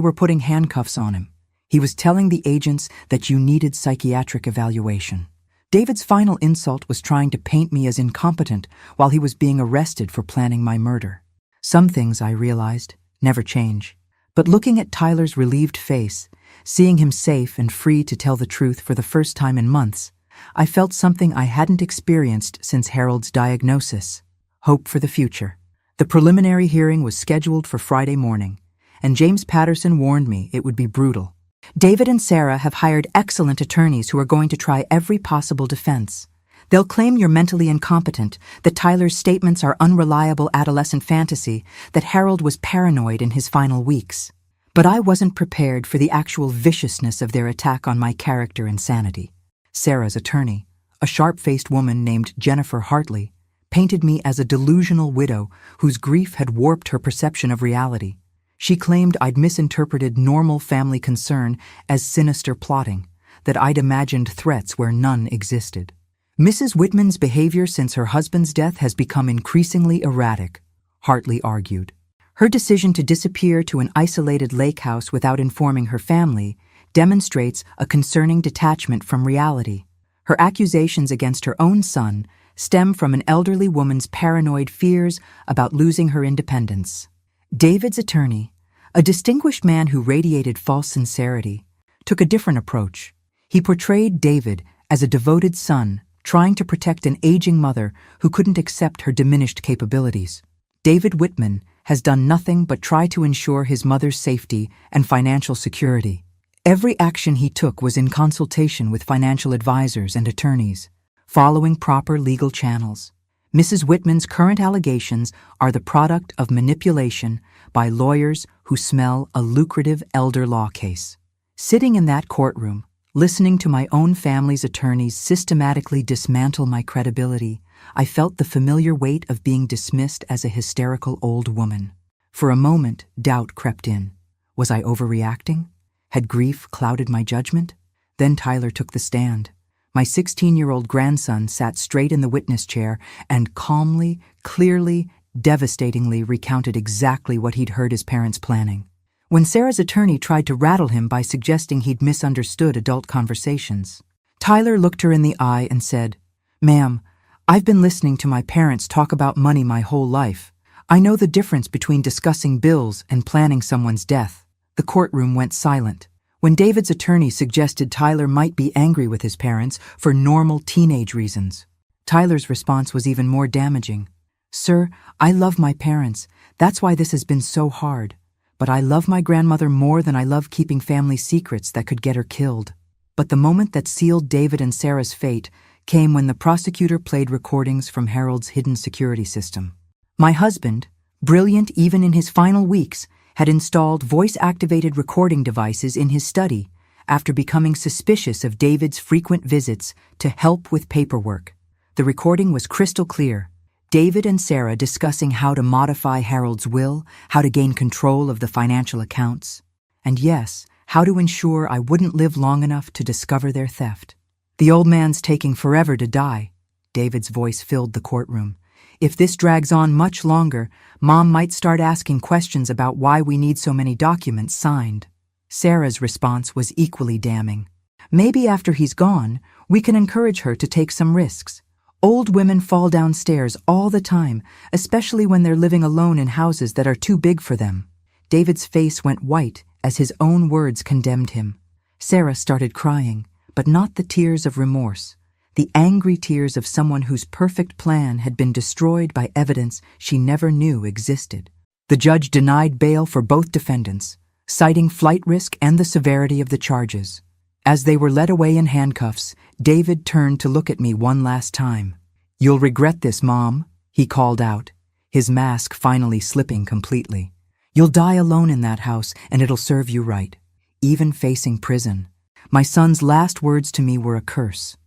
were putting handcuffs on him, he was telling the agents that you needed psychiatric evaluation. David's final insult was trying to paint me as incompetent while he was being arrested for planning my murder. Some things, I realized, never change. But looking at Tyler's relieved face, seeing him safe and free to tell the truth for the first time in months, I felt something I hadn't experienced since Harold's diagnosis: hope for the future. The preliminary hearing was scheduled for Friday morning, and James Patterson warned me it would be brutal. "David and Sarah have hired excellent attorneys who are going to try every possible defense. They'll claim you're mentally incompetent, that Tyler's statements are unreliable adolescent fantasy, that Harold was paranoid in his final weeks. But I wasn't prepared for the actual viciousness of their attack on my character and sanity. Sarah's attorney, a sharp-faced woman named Jennifer Hartley, painted me as a delusional widow whose grief had warped her perception of reality. She claimed I'd misinterpreted normal family concern as sinister plotting, that I'd imagined threats where none existed. Mrs. Whitman's behavior since her husband's death has become increasingly erratic, Hartley argued. Her decision to disappear to an isolated lake house without informing her family demonstrates a concerning detachment from reality. Her accusations against her own son stem from an elderly woman's paranoid fears about losing her independence. David's attorney, a distinguished man who radiated false sincerity, took a different approach. He portrayed David as a devoted son trying to protect an aging mother who couldn't accept her diminished capabilities. David Whitman has done nothing but try to ensure his mother's safety and financial security. Every action he took was in consultation with financial advisors and attorneys, following proper legal channels. Mrs. Whitman's current allegations are the product of manipulation by lawyers who smell a lucrative elder law case. Sitting in that courtroom, listening to my own family's attorneys systematically dismantle my credibility, I felt the familiar weight of being dismissed as a hysterical old woman. For a moment, doubt crept in. Was I overreacting? Had grief clouded my judgment? Then Tyler took the stand. My 16-year-old grandson sat straight in the witness chair and calmly, clearly, devastatingly recounted exactly what he'd heard his parents planning. When Sarah's attorney tried to rattle him by suggesting he'd misunderstood adult conversations, Tyler looked her in the eye and said, "Ma'am, I've been listening to my parents talk about money my whole life. I know the difference between discussing bills and planning someone's death." The courtroom went silent. When David's attorney suggested Tyler might be angry with his parents for normal teenage reasons, Tyler's response was even more damaging. "Sir, I love my parents. That's why this has been so hard. But I love my grandmother more than I love keeping family secrets that could get her killed." But the moment that sealed David and Sarah's fate came when the prosecutor played recordings from Harold's hidden security system. My husband, brilliant even in his final weeks, had installed voice-activated recording devices in his study after becoming suspicious of David's frequent visits to help with paperwork. The recording was crystal clear. David and Sarah discussing how to modify Harold's will, how to gain control of the financial accounts, and yes, how to ensure I wouldn't live long enough to discover their theft. "The old man's taking forever to die," David's voice filled the courtroom. "If this drags on much longer, Mom might start asking questions about why we need so many documents signed." Sarah's response was equally damning. "Maybe after he's gone, we can encourage her to take some risks. Old women fall downstairs all the time, especially when they're living alone in houses that are too big for them." David's face went white as his own words condemned him. Sarah started crying, but not the tears of remorse. The angry tears of someone whose perfect plan had been destroyed by evidence she never knew existed. The judge denied bail for both defendants, citing flight risk and the severity of the charges. As they were led away in handcuffs, David turned to look at me one last time. "You'll regret this, Mom," he called out, his mask finally slipping completely. "You'll die alone in that house, and it'll serve you right, even facing prison." My son's last words to me were a curse.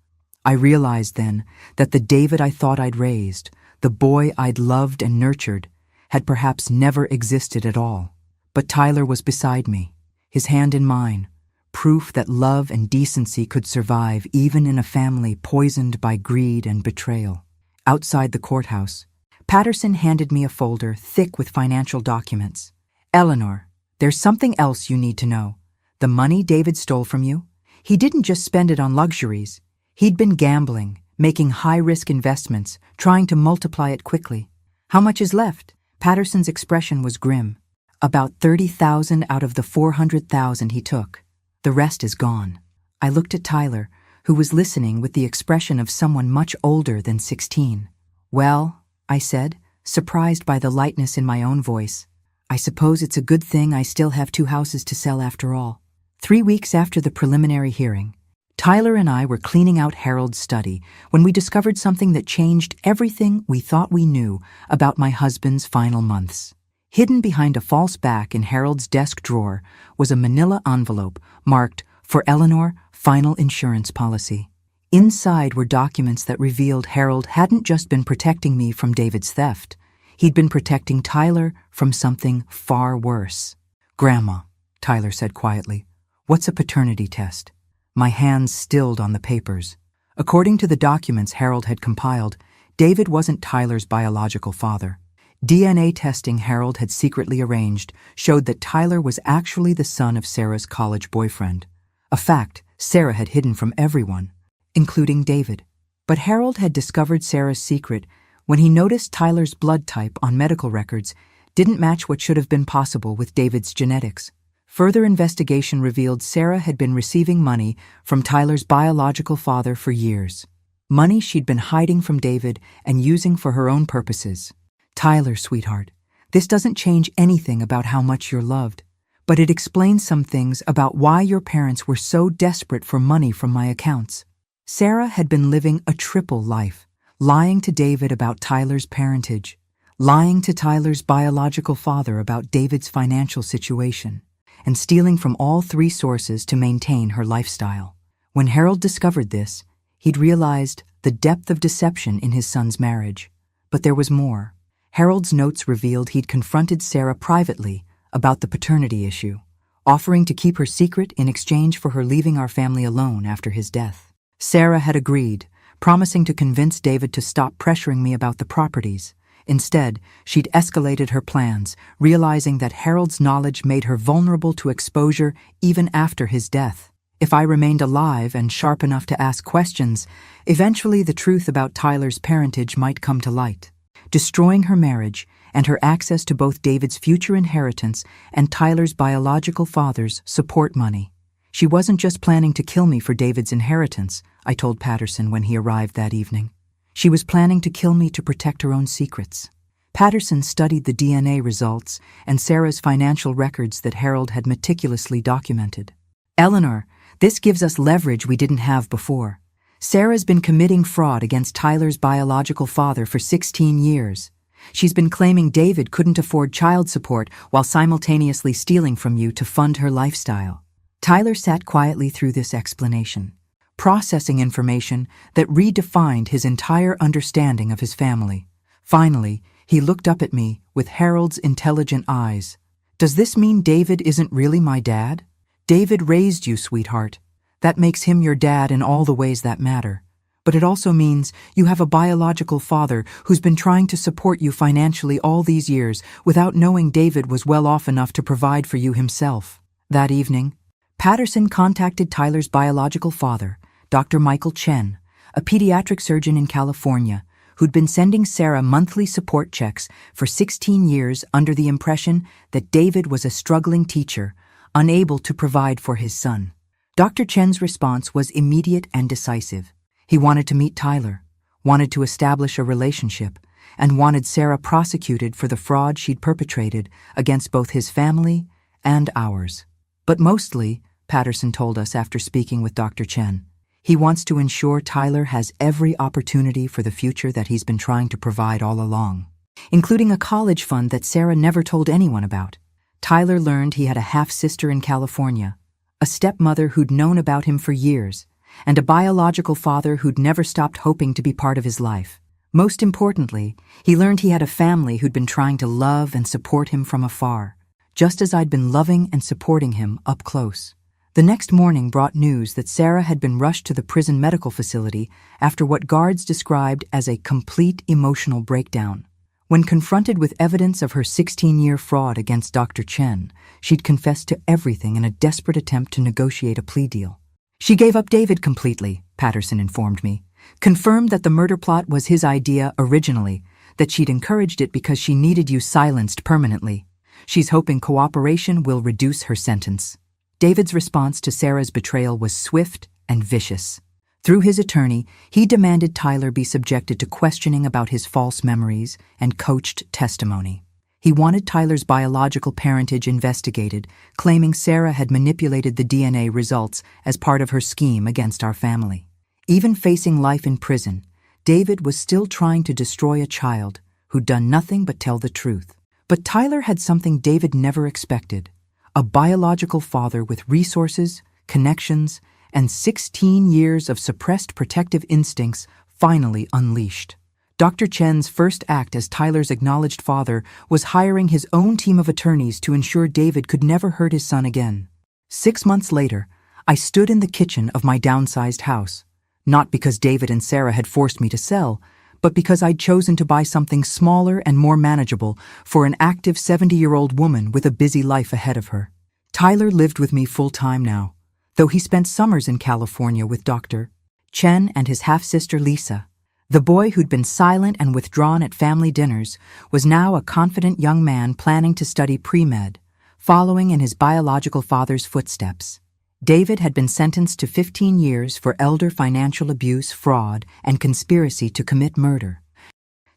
I realized then that the David I thought I'd raised, the boy I'd loved and nurtured, had perhaps never existed at all. But Tyler was beside me, his hand in mine, proof that love and decency could survive even in a family poisoned by greed and betrayal. Outside the courthouse, Patterson handed me a folder thick with financial documents. "Eleanor, there's something else you need to know. The money David stole from you, he didn't just spend it on luxuries. He'd been gambling, making high-risk investments, trying to multiply it quickly. How much is left?" Patterson's expression was grim. "About 30,000 out of the 400,000 he took. The rest is gone." I looked at Tyler, who was listening with the expression of someone much older than 16. "Well," I said, surprised by the lightness in my own voice, "I suppose it's a good thing I still have 2 houses to sell after all." 3 weeks after the preliminary hearing, Tyler and I were cleaning out Harold's study when we discovered something that changed everything we thought we knew about my husband's final months. Hidden behind a false back in Harold's desk drawer was a manila envelope marked "For Eleanor, Final Insurance Policy." Inside were documents that revealed Harold hadn't just been protecting me from David's theft. He'd been protecting Tyler from something far worse. "Grandma," Tyler said quietly, "what's a paternity test?" My hands stilled on the papers. According to the documents Harold had compiled, David wasn't Tyler's biological father. DNA testing Harold had secretly arranged showed that Tyler was actually the son of Sarah's college boyfriend, a fact Sarah had hidden from everyone, including David. But Harold had discovered Sarah's secret when he noticed Tyler's blood type on medical records didn't match what should have been possible with David's genetics. Further investigation revealed Sarah had been receiving money from Tyler's biological father for years. Money she'd been hiding from David and using for her own purposes. "Tyler, sweetheart, this doesn't change anything about how much you're loved, but it explains some things about why your parents were so desperate for money from my accounts." Sarah had been living a triple life, lying to David about Tyler's parentage, lying to Tyler's biological father about David's financial situation, and stealing from all three sources to maintain her lifestyle. When Harold discovered this, he'd realized the depth of deception in his son's marriage. But there was more. Harold's notes revealed he'd confronted Sarah privately about the paternity issue, offering to keep her secret in exchange for her leaving our family alone after his death. Sarah had agreed, promising to convince David to stop pressuring me about the properties. Instead, she'd escalated her plans, realizing that Harold's knowledge made her vulnerable to exposure even after his death. If I remained alive and sharp enough to ask questions, eventually the truth about Tyler's parentage might come to light, destroying her marriage and her access to both David's future inheritance and Tyler's biological father's support money. She wasn't just planning to kill me for David's inheritance, I told Patterson when he arrived that evening. She was planning to kill me to protect her own secrets. Patterson studied the DNA results and Sarah's financial records that Harold had meticulously documented. "Eleanor, this gives us leverage we didn't have before. Sarah's been committing fraud against Tyler's biological father for 16 years. She's been claiming David couldn't afford child support while simultaneously stealing from you to fund her lifestyle." Tyler sat quietly through this explanation, processing information that redefined his entire understanding of his family. Finally, he looked up at me with Harold's intelligent eyes. "Does this mean David isn't really my dad? David raised you, sweetheart. That makes him your dad in all the ways that matter. But it also means you have a biological father who's been trying to support you financially all these years without knowing David was well off enough to provide for you himself." That evening, Patterson contacted Tyler's biological father, Dr. Michael Chen, a pediatric surgeon in California, who'd been sending Sarah monthly support checks for 16 years under the impression that David was a struggling teacher, unable to provide for his son. Dr. Chen's response was immediate and decisive. He wanted to meet Tyler, wanted to establish a relationship, and wanted Sarah prosecuted for the fraud she'd perpetrated against both his family and ours. But mostly, Patterson told us after speaking with Dr. Chen, he wants to ensure Tyler has every opportunity for the future that he's been trying to provide all along, including a college fund that Sarah never told anyone about. Tyler learned he had a half-sister in California, a stepmother who'd known about him for years, and a biological father who'd never stopped hoping to be part of his life. Most importantly, he learned he had a family who'd been trying to love and support him from afar, just as I'd been loving and supporting him up close. The next morning brought news that Sarah had been rushed to the prison medical facility after what guards described as a complete emotional breakdown. When confronted with evidence of her 16-year fraud against Dr. Chen, she'd confessed to everything in a desperate attempt to negotiate a plea deal. "She gave up David completely," Patterson informed me, confirmed that the murder plot was his idea originally, that she'd encouraged it because she needed you silenced permanently. She's hoping cooperation will reduce her sentence. David's response to Sarah's betrayal was swift and vicious. Through his attorney, he demanded Tyler be subjected to questioning about his false memories and coached testimony. He wanted Tyler's biological parentage investigated, claiming Sarah had manipulated the DNA results as part of her scheme against our family. Even facing life in prison, David was still trying to destroy a child who'd done nothing but tell the truth. But Tyler had something David never expected: a biological father with resources, connections, and 16 years of suppressed protective instincts finally unleashed. Dr. Chen's first act as Tyler's acknowledged father was hiring his own team of attorneys to ensure David could never hurt his son again. 6 months later, I stood in the kitchen of my downsized house, not because David and Sarah had forced me to sell, but because I'd chosen to buy something smaller and more manageable for an active 70-year-old woman with a busy life ahead of her. Tyler lived with me full-time now, though he spent summers in California with Dr. Chen and his half-sister Lisa. The boy who'd been silent and withdrawn at family dinners was now a confident young man planning to study pre-med, following in his biological father's footsteps. David had been sentenced to 15 years for elder financial abuse, fraud, and conspiracy to commit murder.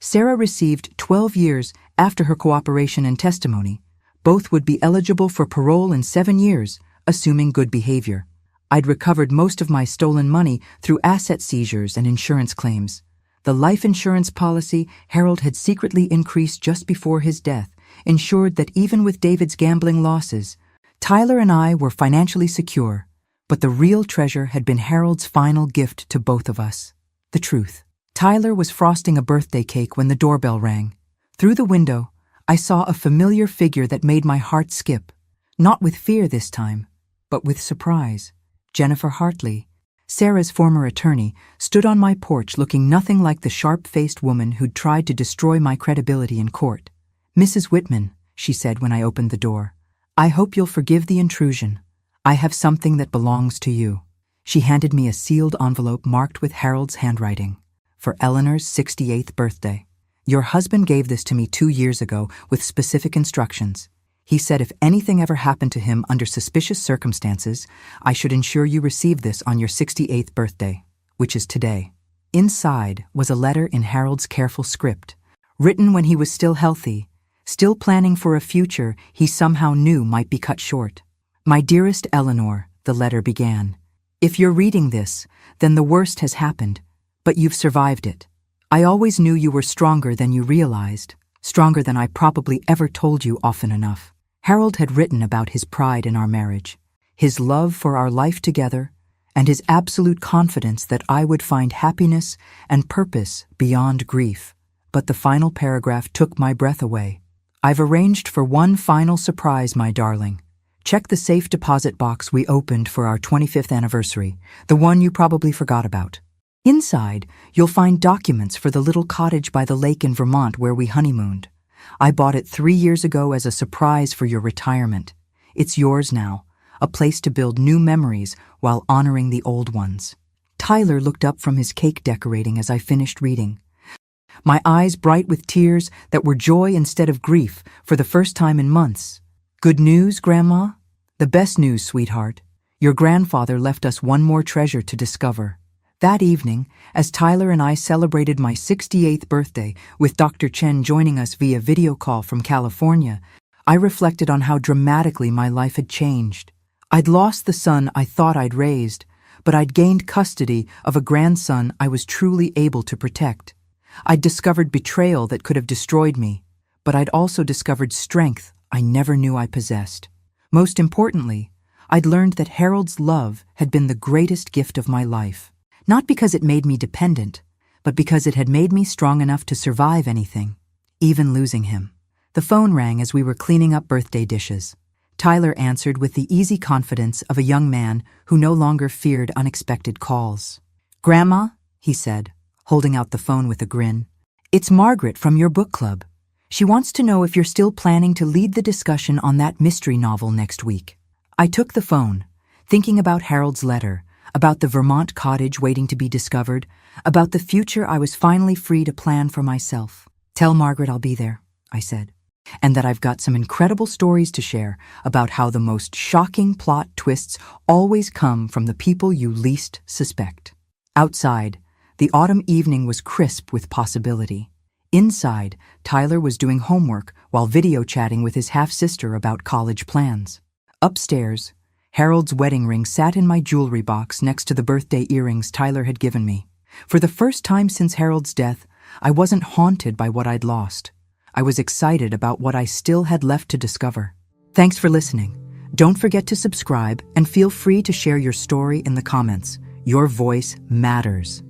Sarah received 12 years after her cooperation and testimony. Both would be eligible for parole in 7 years, assuming good behavior. I'd recovered most of my stolen money through asset seizures and insurance claims. The life insurance policy Harold had secretly increased just before his death ensured that even with David's gambling losses, Tyler and I were financially secure, but the real treasure had been Harold's final gift to both of us: the truth. Tyler was frosting a birthday cake when the doorbell rang. Through the window, I saw a familiar figure that made my heart skip, not with fear this time, but with surprise. Jennifer Hartley, Sarah's former attorney, stood on my porch looking nothing like the sharp-faced woman who'd tried to destroy my credibility in court. "Mrs. Whitman," she said when I opened the door, "I hope you'll forgive the intrusion. I have something that belongs to you." She handed me a sealed envelope marked with Harold's handwriting. "For Eleanor's 68th birthday. Your husband gave this to me 2 years ago with specific instructions. He said if anything ever happened to him under suspicious circumstances, I should ensure you receive this on your 68th birthday, which is today." Inside was a letter in Harold's careful script, written when he was still healthy, still planning for a future he somehow knew might be cut short. "My dearest Eleanor," the letter began, "if you're reading this, then the worst has happened, but you've survived it. I always knew you were stronger than you realized, stronger than I probably ever told you often enough." Harold had written about his pride in our marriage, his love for our life together, and his absolute confidence that I would find happiness and purpose beyond grief. But the final paragraph took my breath away. "I've arranged for one final surprise, my darling. Check the safe deposit box we opened for our 25th anniversary, the one you probably forgot about. Inside, you'll find documents for the little cottage by the lake in Vermont where we honeymooned. I bought it 3 years ago as a surprise for your retirement. It's yours now, a place to build new memories while honoring the old ones." Tyler looked up from his cake decorating as I finished reading, my eyes bright with tears that were joy instead of grief for the first time in months. "Good news, Grandma?" "The best news, sweetheart. Your grandfather left us one more treasure to discover." That evening, as Tyler and I celebrated my 68th birthday, with Dr. Chen joining us via video call from California, I reflected on how dramatically my life had changed. I'd lost the son I thought I'd raised, but I'd gained custody of a grandson I was truly able to protect. I'd discovered betrayal that could have destroyed me, but I'd also discovered strength I never knew I possessed. Most importantly, I'd learned that Harold's love had been the greatest gift of my life. Not because it made me dependent, but because it had made me strong enough to survive anything, even losing him. The phone rang as we were cleaning up birthday dishes. Tyler answered with the easy confidence of a young man who no longer feared unexpected calls. "Grandma," he said, holding out the phone with a grin, "it's Margaret from your book club. She wants to know if you're still planning to lead the discussion on that mystery novel next week." I took the phone, thinking about Harold's letter, about the Vermont cottage waiting to be discovered, about the future I was finally free to plan for myself. "Tell Margaret I'll be there," I said, "and that I've got some incredible stories to share about how the most shocking plot twists always come from the people you least suspect." Outside, the autumn evening was crisp with possibility. Inside, Tyler was doing homework while video chatting with his half-sister about college plans. Upstairs, Harold's wedding ring sat in my jewelry box next to the birthday earrings Tyler had given me. For the first time since Harold's death, I wasn't haunted by what I'd lost. I was excited about what I still had left to discover. Thanks for listening. Don't forget to subscribe and feel free to share your story in the comments. Your voice matters.